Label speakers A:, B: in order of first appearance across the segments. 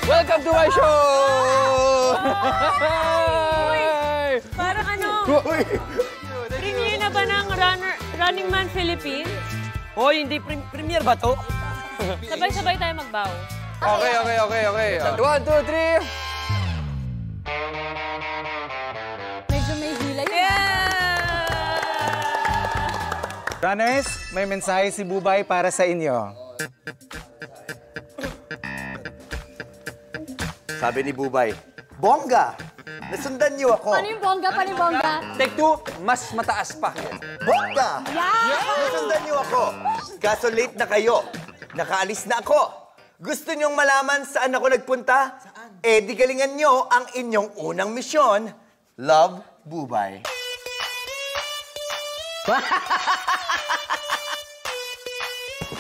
A: Welcome to my show!
B: Parang ano? Premiere na ba ng Running Man Philippines?
A: Hoy, hindi premiere ba to?
B: Sabay-sabay tayo magbaw.
A: Okay. 1, 2, 3.
B: Medyo may hila yun.
C: Runners, may mensahe si Bubay para sa inyo.
D: Sabi ni Bubay, Bongga! Nasundan niyo ako.
B: Paano yung bongga? Paano yung bongga?
A: Take 2, mas mataas pa.
D: Bongga! Nasundan niyo ako. Kaso late na kayo. Nakaalis na ako. Gusto niyong malaman saan ako nagpunta? Saan? Eh, di galingan niyo ang inyong unang misyon. Love, Bubay.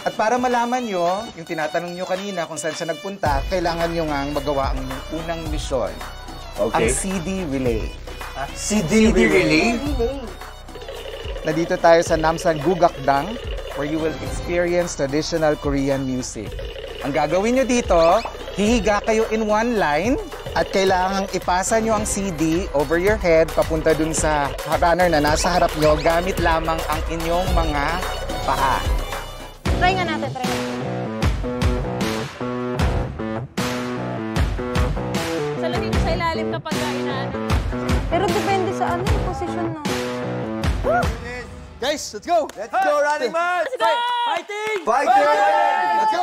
C: At para malaman nyo, yung tinatanong nyo kanina kung saan siya nagpunta, kailangan nyo nga magawa ang unang misyon.
D: Okay.
C: Ang CD Relay.
D: CD Relay?
C: Nandito tayo sa Namsan Gugakdang, where you will experience traditional Korean music. Ang gagawin nyo dito, hihiga kayo in one line at kailangang ipasa nyo ang CD over your head papunta dun sa runner na nasa harap nyo gamit lamang ang inyong mga paa.
B: Try nga natin, try nga. Salamin mo sa ilalim kapag inaano. Pero depende sa ano yung posisyon, no?
E: Guys, let's go!
D: Let's go, Running Man!
B: Let's go!
A: Fighting!
D: Fighting!
E: Let's go!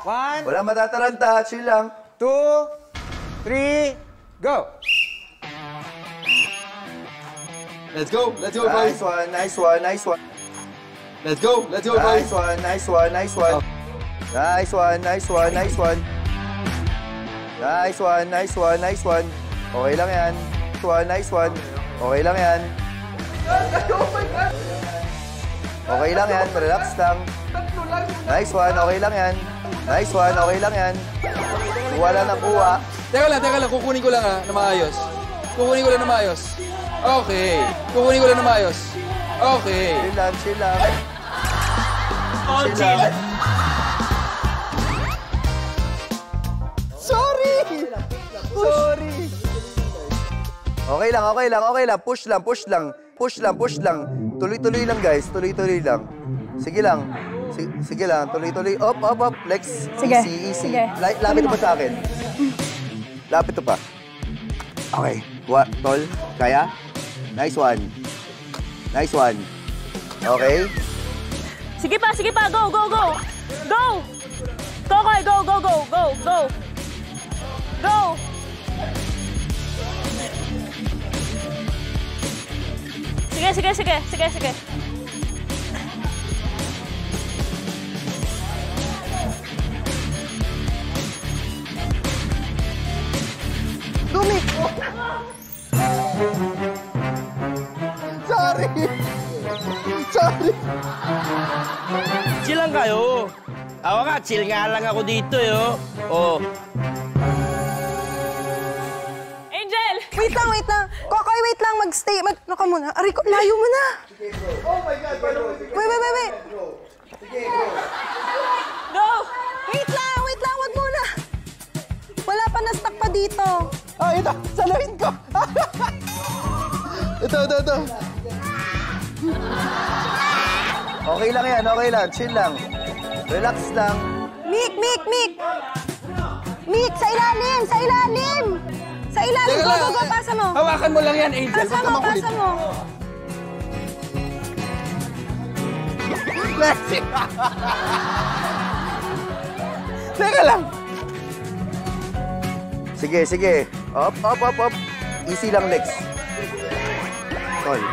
C: 1,
D: Wala matataranta, chill lang.
C: 2, 3, go!
E: Let's go! Let's go,
D: Nice
E: boys!
D: one, nice one, nice one.
E: Let's go! Let's go, boys!
D: Nice one, nice one, nice one. Nice one, nice one, nice one. Nice one, nice one, nice one. Okay lang yan. Nice one, nice one. Okay lang yan. Okay lang yan, relax lang. Nice one, okay lang yan. Nice one, okay lang yan. Kuha lang ng kuha.
A: Teka lang. Kukunin ko lang na maayos. Kukunin ko lang na maayos. Okay. Kukunin ko lang na maayos. Okay.
D: Chill lang, chill lang. Chill lang.
E: Sorry!
D: Okay lang, okay lang, okay lang. Push lang, push lang. Push lang, push lang. Tuloy-tuloy lang, guys. Tuloy-tuloy lang. Sige lang. Sige lang, tuloy-tuloy. Up, up, up. Lex.
B: Sige.
D: Easy.
B: Sige.
D: Lapit pa sa akin. Lapit pa. Okay. Tol, kaya? Nice one. Nice one. Okay.
B: Sige pa, go, go, go! Go! Go, go, go, go, go, go! Go! Sige.
E: Dumi! Sorry! Sorry!
F: Chill lang kayo. Ako nga, chill nga lang ako dito, yo. Oh.
B: Angel!
G: Wait lang. Kokoy, wait lang. Mag-stay. Naka muna. Aray ko, layo mo na.
D: Oh my God,
G: Wait.
D: Sige, go.
B: Go!
G: Wait lang. Wag muna. Wala pa na-stuck pa dito.
E: Ah, ito! Salamin ko! Ito.
D: Okay lang yan, okay lang. Chill lang. Relax lang.
G: Mick! Mick, sa ilalim! Sa ilalim! Go, pasa mo.
A: Hawakan mo lang yan, Angel.
G: Pasa mo.
E: Teka lang!
D: Sige. Up. Easy lang, Lex. Tol.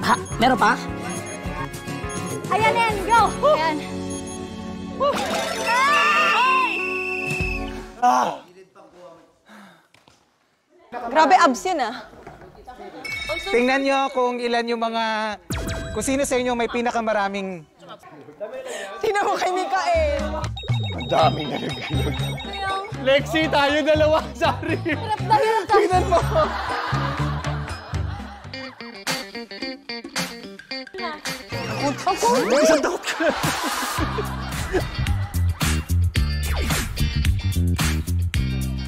F: Ha? Meron pa?
B: Ayan, go! Ayan.
G: Grabe abs yun, ah.
C: Tingnan nyo kung ilan yung mga... Kung sino sa inyo may pinakamaraming...
G: Tingnan mo kay Mikael.
D: Ang dami na nag-inog.
A: Lexi, tayo dalawa. Sorry.
B: Hirap ka.
A: Tingnan mo.
E: Isang takot ka.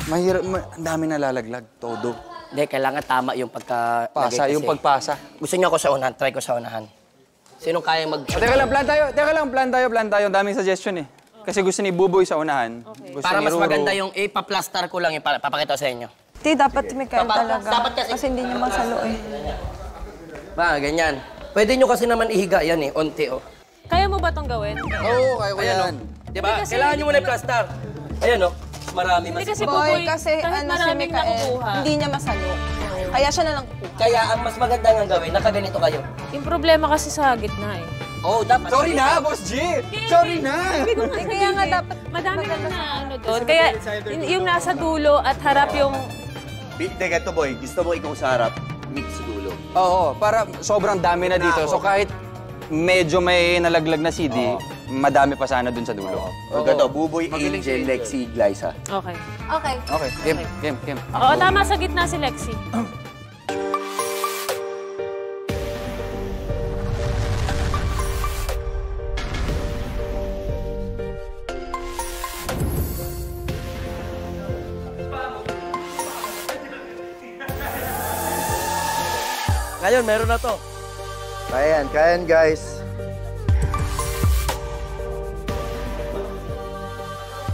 A: Mahirap, ang dami nalalaglag, todo.
F: Hindi, kailangan tama yung pagka...
A: Pasa, yung pagpasa.
F: Gusto niyo ako sa unahan, try ko sa unahan. Sinong kaya mag...
A: Teka lang, plan tayo. Ang daming suggestion eh. Kasi gusto ni Buboy sa unahan. Gusto
F: Para
A: ni
F: mas
A: Ruro.
F: maganda yung ipaplastar ko lang yung papakita ko sa inyo.
G: Hindi, dapat may kain talaga.
F: Dapat kasi
G: Kasi hindi niya masalo eh.
F: Ba, ganyan. Pwede nyo kasi naman ihiga yan eh, onti oh.
B: Kaya mo ba itong gawin?
A: Oo, kaya ko yan.
F: Diba?
B: Hindi kasi
F: Kailangan
B: hindi
F: nyo muna
B: ko-
F: i-plaster. Ayan oh, marami
B: Hindi
F: mas.
B: kasi
G: Boy,
B: Buboy,
G: kasi
B: kahit
G: ano si
B: maraming
G: Mikael,
B: nakukuha.
G: hindi niya masalo. Kaya siya na lang kukuha.
F: Kaya ang mas maganda nga gawin, nakaganito kayo.
B: Yung problema kasi sa gitna eh.
F: Oh, dapat.
A: Sorry na, Boss G! Sorry na!
G: Kaya nga dapat...
B: Madami na ano doon. Kaya yung nasa dulo at harap yung...
D: Teka, to boy, gusto mo ikaw sa harap, mix dulo.
A: Oo, para sobrang dami na dito. So kahit medyo may nalaglag na CD, madami pa sana dun sa dulo.
D: O gato, Buboy, Angel, Lexi, Glyza.
B: Okay.
G: Okay.
A: Okay, game.
B: Oo, tama sa gitna si Lexi.
F: Ngayon, meron na to.
E: Kaya yan guys.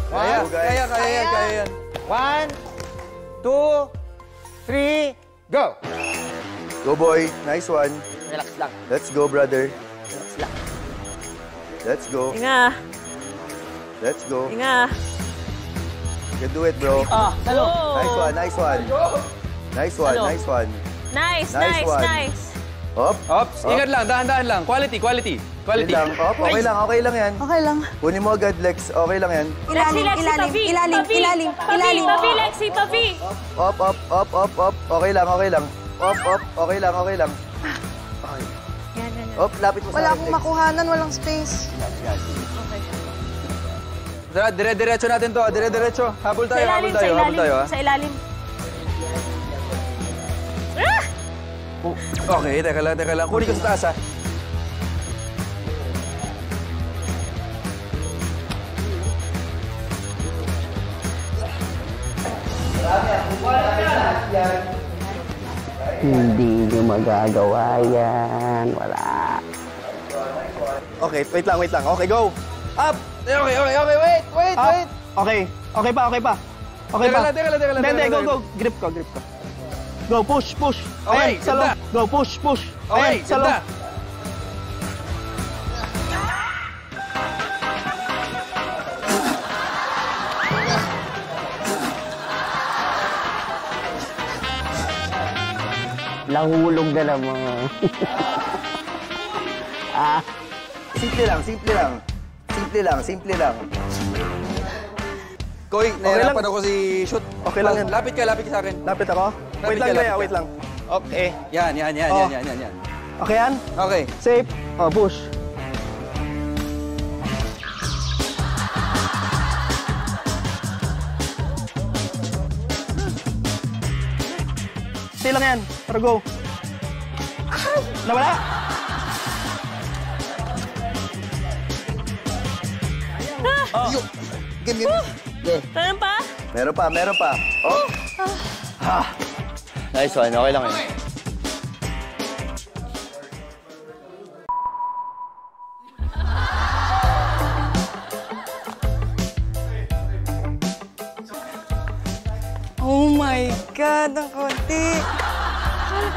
A: Kaya yan.
C: 1, 2, 3, go!
E: Go boy, nice one.
F: Relax lang.
E: Let's go brother.
F: Relax lang.
E: Let's go.
B: Inga,
E: Let's go.
B: inga.
E: You can do it bro.
F: Ah, talo.
E: Nice one, nice one. Nice one,
F: Hello.
E: nice one.
B: Nice,
E: Nice
B: nice,
E: one.
B: nice.
E: Hop.
A: Ops, ingat lang, dahan-dahan lang. Quality.
E: Okay lang. Hop, okay lang yan.
G: Okay lang.
E: Kunin mo agad Lex, okay lang yan.
B: Lexi, Lexi, pavi. Pavi, Lexi, pavi.
E: Hop. Okay lang. Hop, okay lang. Okay.
B: Yan.
E: Hop, lapit mo
G: Wala
E: sa akin,
G: akong
E: Lex.
G: makuhanan, walang space.
A: Dire-diretso natin to, dire-diretso. Habol tayo ha.
B: Sa ilalim.
A: Okay, teka lang. Kunin ko sa taas ha.
F: Hindi nyo magagawa yan. Wala.
E: Okay, wait lang. Okay, go. Up.
A: Okay, wait.
E: Up. Okay pa.
A: Teka lang.
E: Hindi, go. Grip ko. Go, push.
A: Okay,
E: Ayan, sa loob.
A: ganda.
E: Go, push.
A: Okay,
E: Ayan, sa loob.
A: ganda.
F: Lahulog na naman.
E: Simple lang.
A: Koy,
E: lang.
A: nahirapan ako si shoot.
E: Okay lang yan.
A: Lapit ka sa akin.
E: Lapit ako?
A: Lapit ka.
E: Wait lang. Okay.
A: Yan.
E: Oh.
A: Yan.
E: Okay yan?
A: Okay.
E: Safe. Oh, push. Stay lang yan. Para go. Nawala? Game.
B: Meron pa?
E: Meron pa. Oh.
F: Nice one, okay lang yun.
G: Oh my God, ang konti.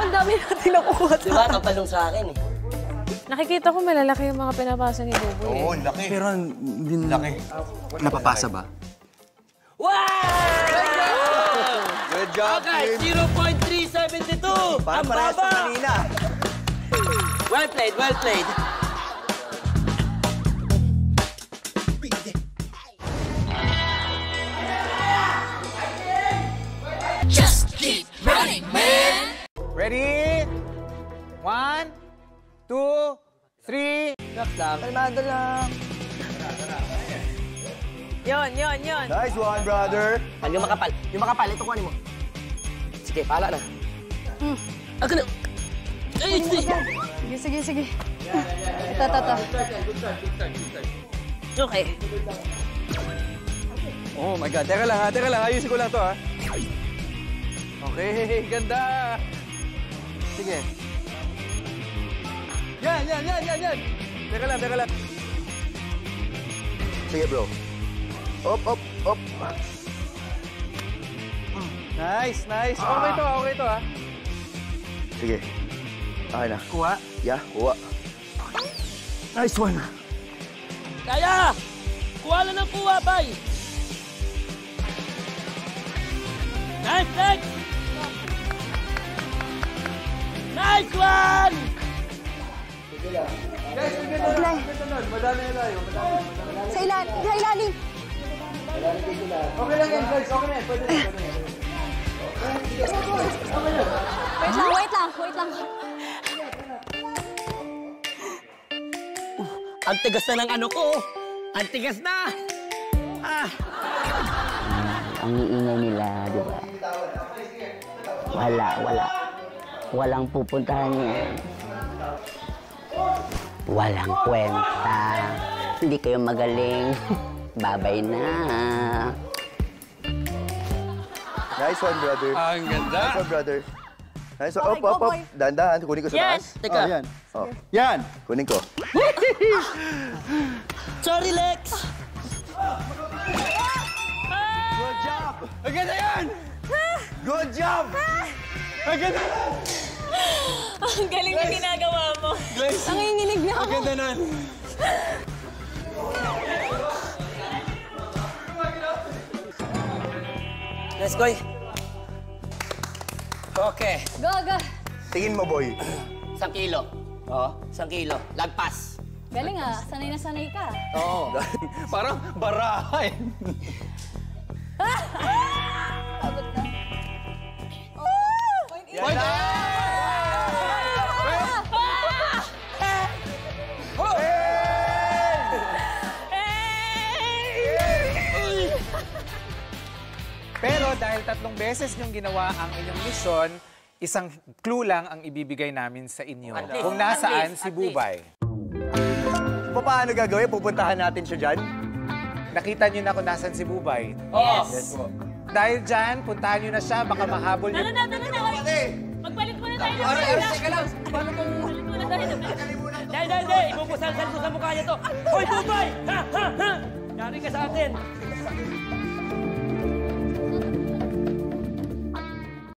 G: Ang dami natin nakuha.
F: Di ba, kapalong sa akin eh.
B: Nakikita ko malalaki yung mga pinapasa ni Buboy.
E: Oo, laki.
A: Pero hindi laki. Napapasa ba?
F: Wow!
A: Good job,
F: Okay, 0.372! Ang
E: Parehas
F: baba!
E: sa kanina.
F: Well played.
C: Ready? 1, 2, 3.
G: Kalmado lang.
B: Yon.
E: Nice one, brother.
F: Yung makapal, ito kuhanin mo. Sige, pala na. Agad na. Ay, hindi.
G: Sige. Ito.
B: Okay.
A: Oh my God. Teka lang ha. Teka lang. Ayusin ko lang to ha. Okay. Ganda. Sige. Yan. Teka lang.
E: Sige, bro. Op.
C: Nice. Okay to ha.
E: Sige. Okay na.
C: Kuha.
E: Yeah, kuha. Nice one.
F: Kaya! Kuha lang ng kuha, bay! Nice! Nice one!
A: Guys, ang ganda nun. Madami na tayo.
G: Sa ilalim.
A: Okay lang yan, guys. Okay na yan. Pwede na.
G: Wait lang.
F: Ang tigas na ng ano ko! Ang tigas na!
H: Ang iingay nila, di ba? Wala. Walang pupuntahan yan. Walang kwenta. Hindi kayo magaling. Babay na.
E: Nice one, brother.
A: Ang ganda.
E: Nice one, brother. Nice one.
G: Okay,
E: Op.
G: go, boy.
E: Dahan-dahan. Kunin ko sa
F: Yes!
E: taas.
F: Teka.
E: Oh, yan. Oh. Yan! Kunin ko.
F: Sorry, Lex!
E: Good job!
A: Ang ganda yan!
E: Good job!
A: Ang ganda!
B: Ang galing na ginagawa mo.
G: Nanginginig na ako.
A: Ang ganda nun.
F: Let's go. Okay.
G: Go.
E: Tingin mo, boy.
F: 1 kilo. Oo. 1 kilo. Lagpas.
G: Galing ah. Sanay na sanay ka.
F: Oo.
A: Parang barahay.
G: Abot na.
A: Point
C: Pero dahil 3 beses niyong ginawa ang inyong misyon, isang clue lang ang ibibigay namin sa inyo.
F: At least,
C: Kung nasaan
F: at least,
C: si
F: at
C: Bubay.
E: Paano gagawin? Pupuntahan natin siya dyan?
C: Nakita niyo na kung nasaan si Bubay.
F: Yes.
C: Dahil dyan, puntahan niyo na siya, baka mahabol niyo.
B: Tara na. Magpalit muna tayo.
F: Teka lang. Paano kung...
B: Magpalit muna tayo.
F: Dahil. Ibubusal-sal mo sa mukha niya to. Hoy, Bubay! Ha! Yari ka sa atin.